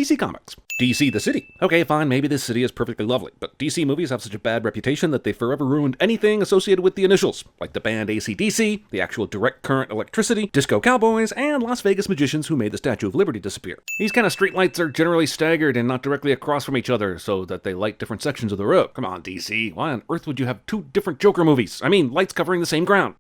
DC Comics. DC the city. Okay, fine, maybe this city is perfectly lovely, but DC movies have such a bad reputation that they forever ruined anything associated with the initials, like the band AC/DC, the actual direct current electricity, disco cowboys, and Las Vegas magicians who made the Statue of Liberty disappear. These kind of streetlights are generally staggered and not directly across from each other so that they light different sections of the road. Come on, DC, why on earth would you have two different Joker movies? I mean, lights covering the same ground.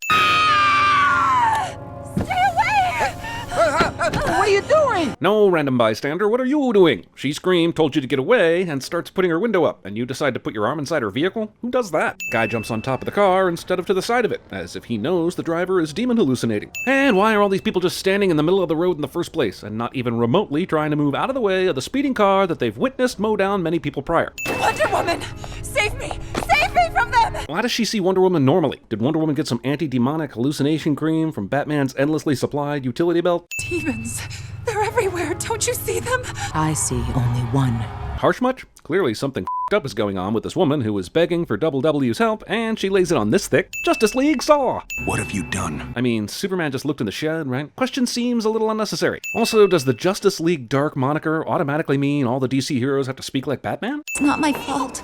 What are you doing? No, random bystander, what are you doing? She screamed, told you to get away, and starts putting her window up, and you decide to put your arm inside her vehicle? Who does that? Guy jumps on top of the car instead of to the side of it, as if he knows the driver is demon hallucinating. And why are all these people just standing in the middle of the road in the first place, and not even remotely trying to move out of the way of the speeding car that they've witnessed mow down many people prior? Wonder Woman! Save me! Save me from them! Why does she see Wonder Woman normally? Did Wonder Woman get some anti-demonic hallucination cream from Batman's endlessly supplied utility belt? Demons! They're everywhere, don't you see them? I see only one. Harsh much? Clearly something up is going on with this woman who is begging for Double W's help, and she lays it on this thick. Justice League Saw! What have you done? I mean, Superman just looked in the shed, right? Question seems a little unnecessary. Also, does the Justice League Dark moniker automatically mean all the DC heroes have to speak like Batman? It's not my fault.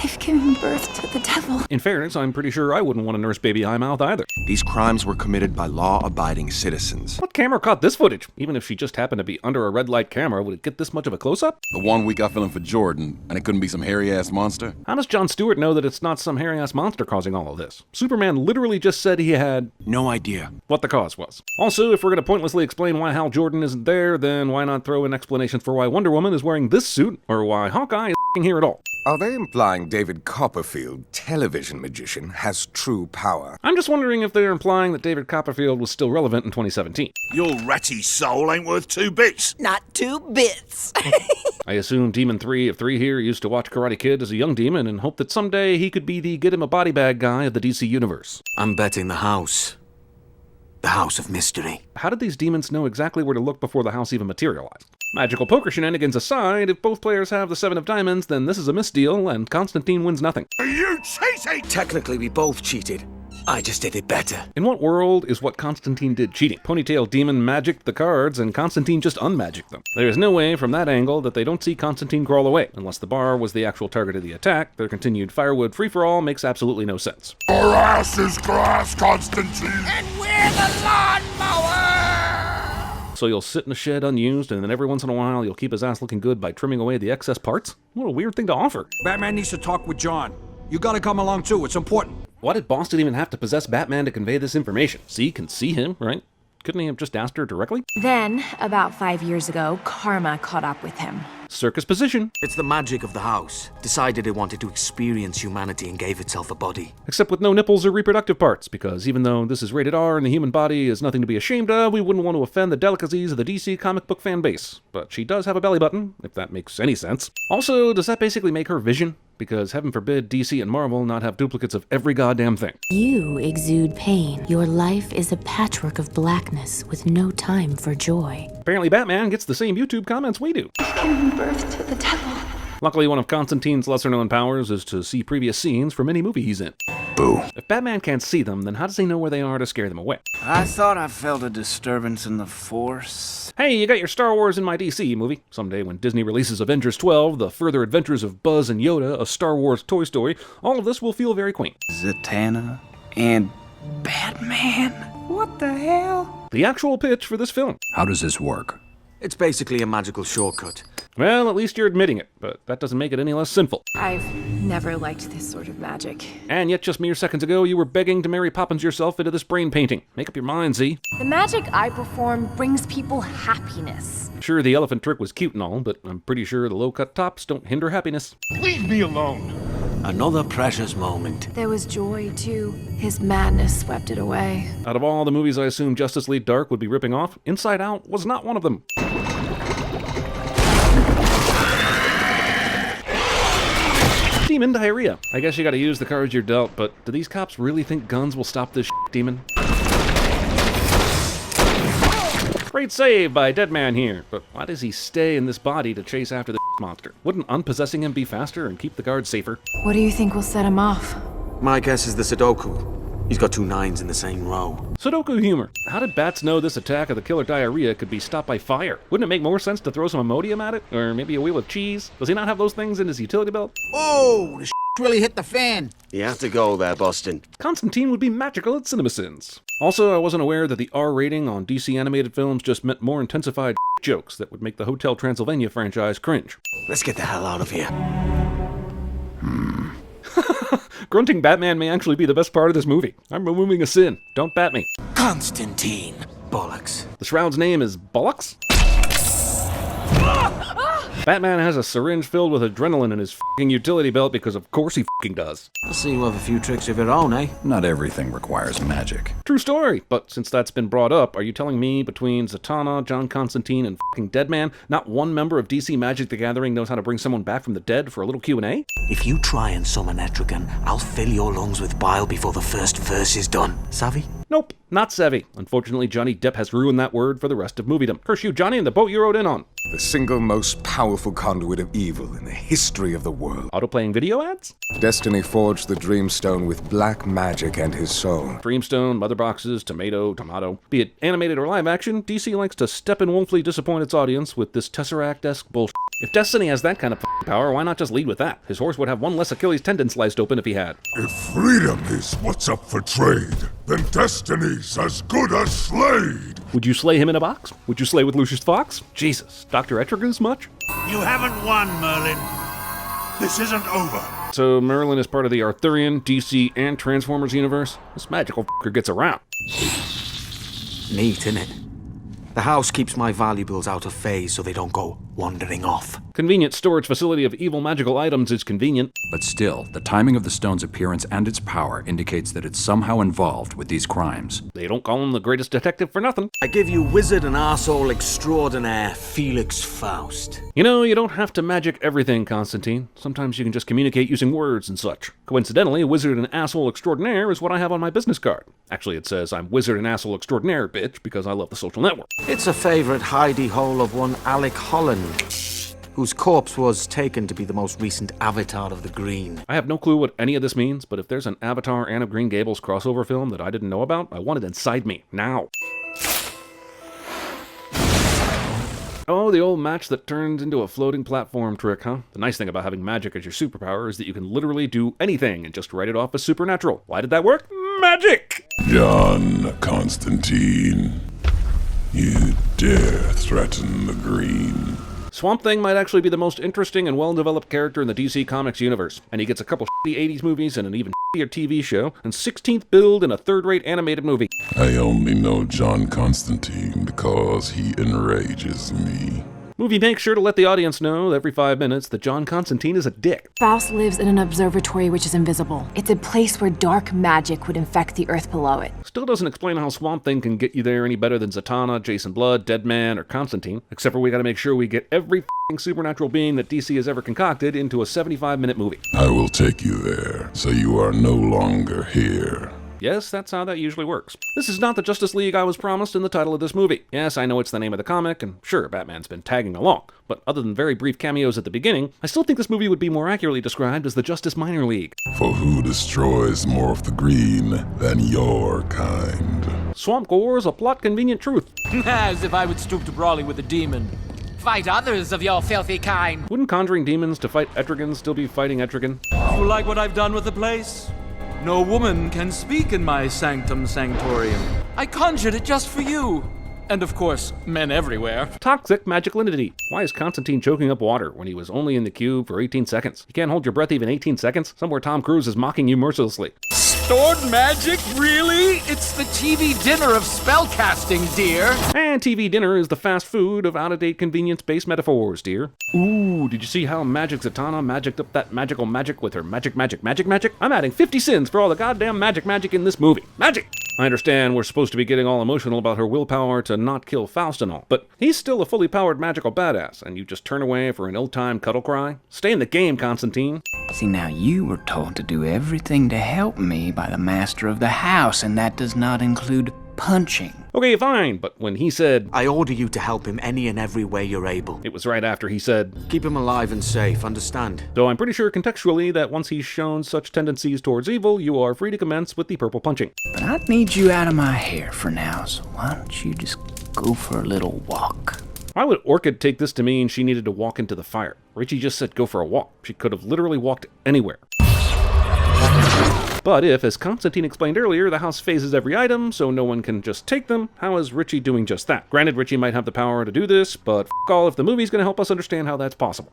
I've given birth to the devil. In fairness, I'm pretty sure I wouldn't want to nurse baby Eyemouth either. These crimes were committed by law-abiding citizens. What camera caught this footage? Even if she just happened to be under a red light camera, would it get this much of a close-up? The 1 week I feeling for Jordan, and it couldn't be some hairy-ass monster? How does Jon Stewart know that it's not some hairy-ass monster causing all of this? Superman literally just said he had no idea what the cause was. Also, if we're going to pointlessly explain why Hal Jordan isn't there, then why not throw in explanations for why Wonder Woman is wearing this suit, or why Hawkeye is here at all? Are they implying David Copperfield, television magician, has true power? I'm just wondering if they're implying that David Copperfield was still relevant in 2017. Your ratty soul ain't worth 2 bits. Not 2 bits. I assume Demon 3 of 3 here used to watch Karate Kid as a young demon and hope that someday he could be the get him a body bag guy of the DC universe. I'm betting the house. The House of Mystery. How did these demons know exactly where to look before the house even materialized? Magical poker shenanigans aside, if both players have the 7 of diamonds, then this is a misdeal, and Constantine wins nothing. Are you cheating? Technically, we both cheated. I just did it better. In what world is what Constantine did cheating? Ponytail Demon magicked the cards, and Constantine just unmagicked them. There is no way from that angle that they don't see Constantine crawl away. Unless the bar was the actual target of the attack, their continued firewood free-for-all makes absolutely no sense. Our ass is grass, Constantine. And we're the lawnmower! So you'll sit in a shed unused, and then every once in a while you'll keep his ass looking good by trimming away the excess parts? What a weird thing to offer. Batman needs to talk with John. You gotta come along too, it's important. Why did Boston even have to possess Batman to convey this information? C can see him, right? Couldn't he have just asked her directly? Then, about 5 years ago, karma caught up with him. Circus position. It's the magic of the house. Decided it wanted to experience humanity and gave itself a body. Except with no nipples or reproductive parts, because even though this is rated R and the human body is nothing to be ashamed of, we wouldn't want to offend the delicacies of the DC comic book fan base. But she does have a belly button, if that makes any sense. Also, does that basically make her Vision? Because heaven forbid DC and Marvel not have duplicates of every goddamn thing. You exude pain. Your life is a patchwork of blackness with no time for joy. Apparently Batman gets the same YouTube comments we do. I've given birth to the devil. Luckily, one of Constantine's lesser-known powers is to see previous scenes from any movie he's in. Boo. If Batman can't see them, then how does he know where they are to scare them away? I thought I felt a disturbance in the Force. Hey, you got your Star Wars in my DC movie. Someday when Disney releases Avengers 12, The Further Adventures of Buzz and Yoda, a Star Wars Toy Story, all of this will feel very quaint. Zatanna and Batman? What the hell? The actual pitch for this film. How does this work? It's basically a magical shortcut. Well, at least you're admitting it, but that doesn't make it any less sinful. I've never liked this sort of magic. And yet just mere seconds ago, you were begging to Mary Poppins yourself into this brain painting. Make up your mind, Z. The magic I perform brings people happiness. Sure, the elephant trick was cute and all, but I'm pretty sure the low-cut tops don't hinder happiness. Leave me alone. Another precious moment. There was joy, too. His madness swept it away. Out of all the movies I assume Justice League Dark would be ripping off, Inside Out was not one of them. Demon diarrhea. I guess you gotta use the cards you're dealt, but do these cops really think guns will stop this demon? Great save by Deadman here, but why does he stay in this body to chase after the monster? Wouldn't unpossessing him be faster and keep the guards safer? What do you think will set him off? My guess is the Sudoku. He's got 2 9s in the same row. Sudoku humor. How did bats know this attack of the killer diarrhea could be stopped by fire? Wouldn't it make more sense to throw some Imodium at it? Or maybe a wheel of cheese? Does he not have those things in his utility belt? Oh, the really hit the fan. You have to go there, Boston. Constantine would be magical at CinemaSins. Also, I wasn't aware that the R rating on DC animated films just meant more intensified jokes that would make the Hotel Transylvania franchise cringe. Let's get the hell out of here. Grunting Batman may actually be the best part of this movie. I'm removing a sin. Don't bat me. Constantine. Bollocks. The Shroud's name is Bollocks? Batman has a syringe filled with adrenaline in his f***ing utility belt because of course he f***ing does. I see you have a few tricks of your own, eh? Not everything requires magic. True story, but since that's been brought up, are you telling me between Zatanna, John Constantine, and f***ing Deadman, not one member of DC Magic the Gathering knows how to bring someone back from the dead for a little Q&A? If you try and summon Etrigan, I'll fill your lungs with bile before the first verse is done. Savvy? Nope, not savvy. Unfortunately, Johnny Depp has ruined that word for the rest of moviedom. Curse you, Johnny, and the boat you rode in on. The single most powerful conduit of evil in the history of the world. Auto-playing video ads? Destiny forged the Dreamstone with black magic and his soul. Dreamstone, mother boxes, tomato. Be it animated or live action, DC likes to steppenwolfly disappoint its audience with this Tesseract-esque bullshit. If Destiny has that kind of power, why not just lead with that? His horse would have one less Achilles tendon sliced open if he had. If freedom is what's up for trade, then Destiny's as good as Slade. Would you slay him in a box? Would you slay with Lucius Fox? Jesus, Dr. Etrigan's much? You haven't won, Merlin. This isn't over. So Merlin is part of the Arthurian, DC, and Transformers universe? This magical f***er gets around. Neat, innit? The house keeps my valuables out of phase so they don't go wandering off. Convenient storage facility of evil magical items is convenient. But still, the timing of the stone's appearance and its power indicates that it's somehow involved with these crimes. They don't call him the greatest detective for nothing. I give you wizard and arsehole extraordinaire Felix Faust. You know, you don't have to magic everything, Constantine. Sometimes you can just communicate using words and such. Coincidentally, wizard and asshole extraordinaire is what I have on my business card. Actually, it says I'm wizard and asshole extraordinaire, bitch, because I love the social network. It's a favorite hidey hole of one Alec Holland, whose corpse was taken to be the most recent Avatar of the Green. I have no clue what any of this means, but if there's an Avatar Anne of Green Gables crossover film that I didn't know about, I want it inside me, now. Oh, the old match that turns into a floating platform trick, huh? The nice thing about having magic as your superpower is that you can literally do anything and just write it off as supernatural. Why did that work? Magic! John Constantine, you dare threaten the Green. Swamp Thing might actually be the most interesting and well-developed character in the DC Comics universe, and he gets a couple shitty 80s movies and an even shittier TV show, and 16th build in a third-rate animated movie. I only know John Constantine because he enrages me. Movie makes sure to let the audience know every 5 minutes that John Constantine is a dick. Faust lives in an observatory which is invisible. It's a place where dark magic would infect the earth below it. Still doesn't explain how Swamp Thing can get you there any better than Zatanna, Jason Blood, Deadman, or Constantine, except for we gotta make sure we get every f***ing supernatural being that DC has ever concocted into a 75-minute movie. I will take you there, so you are no longer here. Yes, that's how that usually works. This is not the Justice League I was promised in the title of this movie. Yes, I know it's the name of the comic, and sure, Batman's been tagging along, but other than very brief cameos at the beginning, I still think this movie would be more accurately described as the Justice Minor League. For who destroys more of the green than your kind? Swamp Gore is a plot-convenient truth. As if I would stoop to brawling with a demon. Fight others of your filthy kind. Wouldn't conjuring demons to fight Etrigan still be fighting Etrigan? You like what I've done with the place? No woman can speak in my sanctum sanctorium. I conjured it just for you. And of course, men everywhere. Toxic magicality. Why is Constantine choking up water when he was only in the cube for 18 seconds? You can't hold your breath even 18 seconds? Somewhere Tom Cruise is mocking you mercilessly. Stored magic? Really? It's the TV dinner of spellcasting, dear. And TV dinner is the fast food of out-of-date convenience-based metaphors, dear. Ooh, did you see how Magic Zatanna magicked up that magical magic with her magic? I'm adding 50 sins for all the goddamn magic in this movie. Magic! I understand we're supposed to be getting all emotional about her willpower to not kill Faust and all, but he's still a fully powered magical badass, and you just turn away for an ill-timed cuddle cry? Stay in the game, Constantine. See, now you were told to do everything to help me by the master of the house, and that does not include punching. Okay, fine, but when he said, I order you to help him any and every way you're able. it was right after he said, Keep him alive and safe, understand? though I'm pretty sure contextually that once he's shown such tendencies towards evil, you are free to commence with the purple punching. But I need you out of my hair for now, so why don't you just go for a little walk? Why would Orchid take this to mean she needed to walk into the fire? Richie just said go for a walk. She could have literally walked anywhere. But if, as Constantine explained earlier, the house phases every item, so no one can just take them, how is Richie doing just that? Granted, Richie might have the power to do this, but f*** all if the movie's gonna help us understand how that's possible.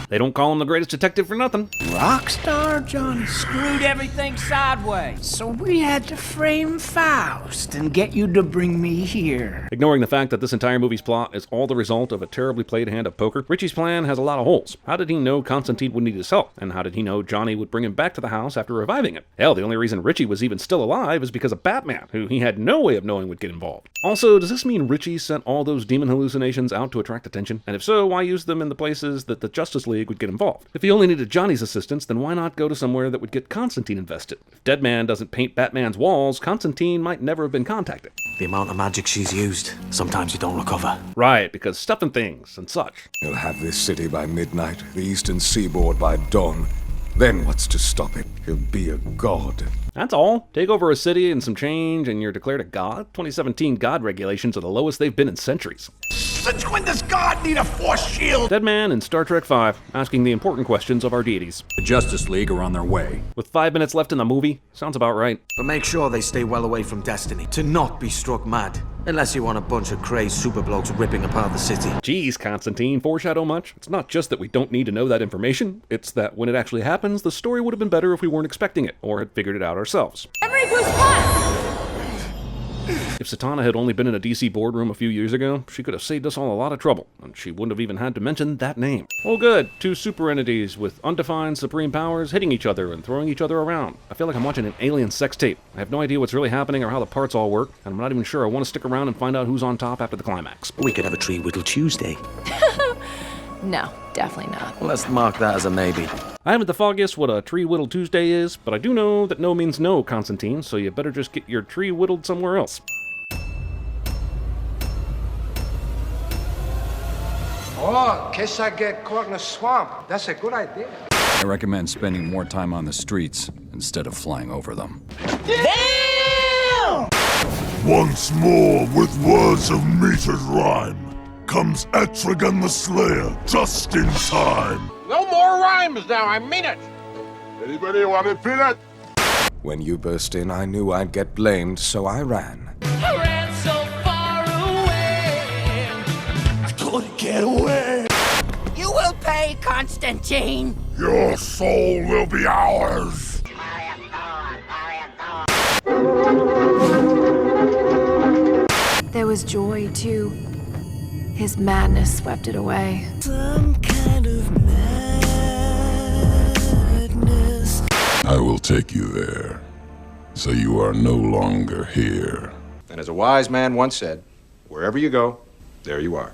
They don't call him the greatest detective for nothing. Rockstar Johnny screwed everything sideways, so we had to frame Faust and get you to bring me here. Ignoring the fact that this entire movie's plot is all the result of a terribly played hand of poker, Richie's plan has a lot of holes. How did he know Constantine would need his help? And how did he know Johnny would bring him back to the house after reviving him? Hell, the only reason Richie was even still alive is because of Batman, who he had no way of knowing would get involved. Also, does this mean Richie sent all those demon hallucinations out to attract attention? And if so, why use them in the places that the Justice League would get involved? If he only needed Johnny's assistance, then why not go to somewhere that would get Constantine invested? If Deadman doesn't paint Batman's walls, Constantine might never have been contacted. The amount of magic she's used, sometimes you don't recover. Right, because stuff and things and such. He'll have this city by midnight, the eastern seaboard by dawn. Then what's to stop him? He'll be a god. That's all. Take over a city and some change and you're declared a god? 2017 god regulations are the lowest they've been in centuries. Since when does God need a force shield? Deadman in Star Trek V, asking the important questions of our deities. The Justice League are on their way. With 5 minutes left in the movie, sounds about right. But make sure they stay well away from Destiny, to not be struck mad. Unless you want a bunch of crazed super blokes ripping apart the city. Jeez, Constantine, foreshadow much? It's not just that we don't need to know that information, it's that when it actually happens, the story would have been better if we weren't expecting it, or had figured it out ourselves. If Satana had only been in a DC boardroom a few years ago, she could have saved us all a lot of trouble, and she wouldn't have even had to mention that name. Oh good, 2 super entities with undefined supreme powers hitting each other and throwing each other around. I feel like I'm watching an alien sex tape. I have no idea what's really happening or how the parts all work, and I'm not even sure I want to stick around and find out who's on top after the climax. We could have a Tree Whittle Tuesday. No, definitely not. Well, let's mark that as a maybe. I haven't the foggiest what a tree whittle Tuesday is, but I do know that no means no, Constantine, so you better just get your tree whittled somewhere else. Oh, in case I get caught in a swamp. That's a good idea. I recommend spending more time on the streets instead of flying over them. Damn! Once more, with words of metered rhyme, comes Etrigan the Slayer, just in time. No more rhymes now, I mean it. Anybody want a peanut? When you burst in, I knew I'd get blamed, so I ran. I ran so far away. I couldn't get away. You will pay, Constantine. Your soul will be ours. There was joy, too. His madness swept it away. Some kind of madness. I will take you there, so you are no longer here. And as a wise man once said, wherever you go, there you are.